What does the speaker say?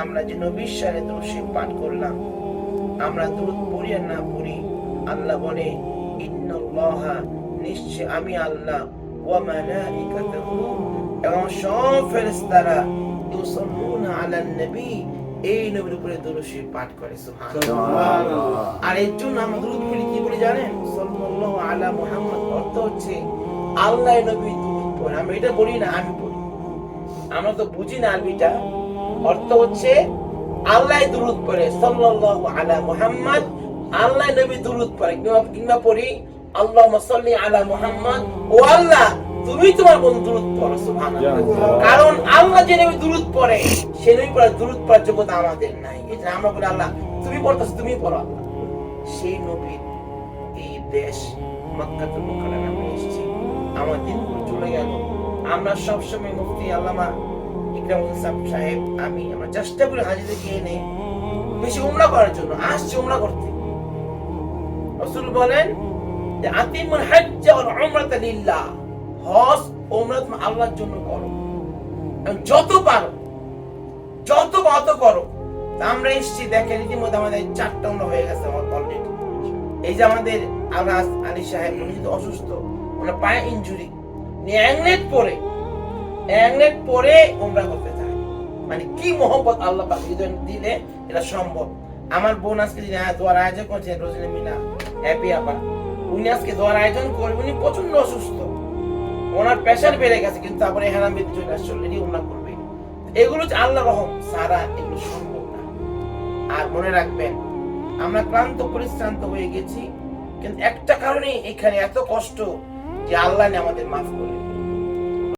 আমরা যে নবীর শানে দুরূদ শরীফ পাঠ করলাম, আমরা দুরূদ পড়ি আর না পড়ি, আল্লাহ বলে ইন্নাল্লাহা, নিশ্চয় আমি আল্লাহ, ওয়া মালাইকাতুহু, এবং সব ফেরেশতারা, ইউসাল্লুনা আলান নবী, এই নবীর উপরে দুরূদ শরীফ পাঠ করে। সুবহানাল্লাহ। আর এর জন্য আমরা দুরূদ পড়ি কি বলে জানেন? সাল্লাল্লাহু আলা মুহাম্মদ, অর্থ হচ্ছে আল্লাহ নবী দুরূদ পড়ে। আমরা এটা বলি না, আমি বলি, আমরা তো বুঝি না আরবিটা। অর্থ হচ্ছে আল্লাহ দুরূদ পড়ে, সাল্লাল্লাহু আলা মুহাম্মদ, আল্লাহ নবী দুরূদ পড়ে। কিংবা পড়ি আল্লাহুম্মা সাল্লি আলা মুহাম্মদ, ও আল্লাহ তুমি তোমার বন্ধু দুরূদ পড়ো। সুবহানাল্লাহ। কারণ আল্লাহ যে নবী দুরূদ পড়ে, সে নবী পড়ে দুরূদ পড়ার যোগ্যতা আমাদের নাই। এটা আমরা বলি আল্লাহ তুমি পড়তেছো, তুমি পড়ো। আল্লাহ সেই নবীর এই দেশ মক্কাতুল মুকাররমে আমরা এসেছি, আমার দিনগুলো চলে গেল। আমরা সবসময় মুফতি আল্লামা ইকরাম সাহেব, আমরা চেষ্টা করি হাজিদেরকে এনে বেশি উমরা করার জন্য। আসছে উমরা করতে, রাসূল বলেন যে আতিমুল হজ্জ ওয়াল উমরাতা লিল্লাহ, হজ উমরা তুমি আল্লাহর জন্য করো, যত পারো যত করো। আমরা এসেছি, দেখেন ইতিমধ্যে আমাদের 4টা উমরা হয়ে গেছে অলরেডি। এই যে আমাদের আলাস আলী সাহেব, উনি কিন্তু অসুস্থ, ওনার পায়ে ইনজুরি, অ্যাংলেট পরে উমরা করতে চায়। মানে কি মহব্বত আল্লাহ পাক দিলে এটা সম্ভব। আমার বোন আজকে দোয়ার আয়োজন করছে, রোজনা মিনা হ্যাপি আপা, উনি আজকে দোয়ার আয়োজন করবে। উনি প্রচন্ড অসুস্থ, ওনার প্রেশার বেড়ে গেছে, কিন্তু তারপরে হেরাম বেঁধে চলে আসছে, অলরেডি উমরা করবে। এগুলো হচ্ছে আল্লাহ রহম, সারা এগুলো সম্ভব না। আর মনে রাখবেন, আমরা ক্লান্ত পরিশ্রান্ত হয়ে গেছি, কিন্তু একটা কারণে এখানে এত কষ্ট যে আল্লাহ আমাদের মাফ করবে।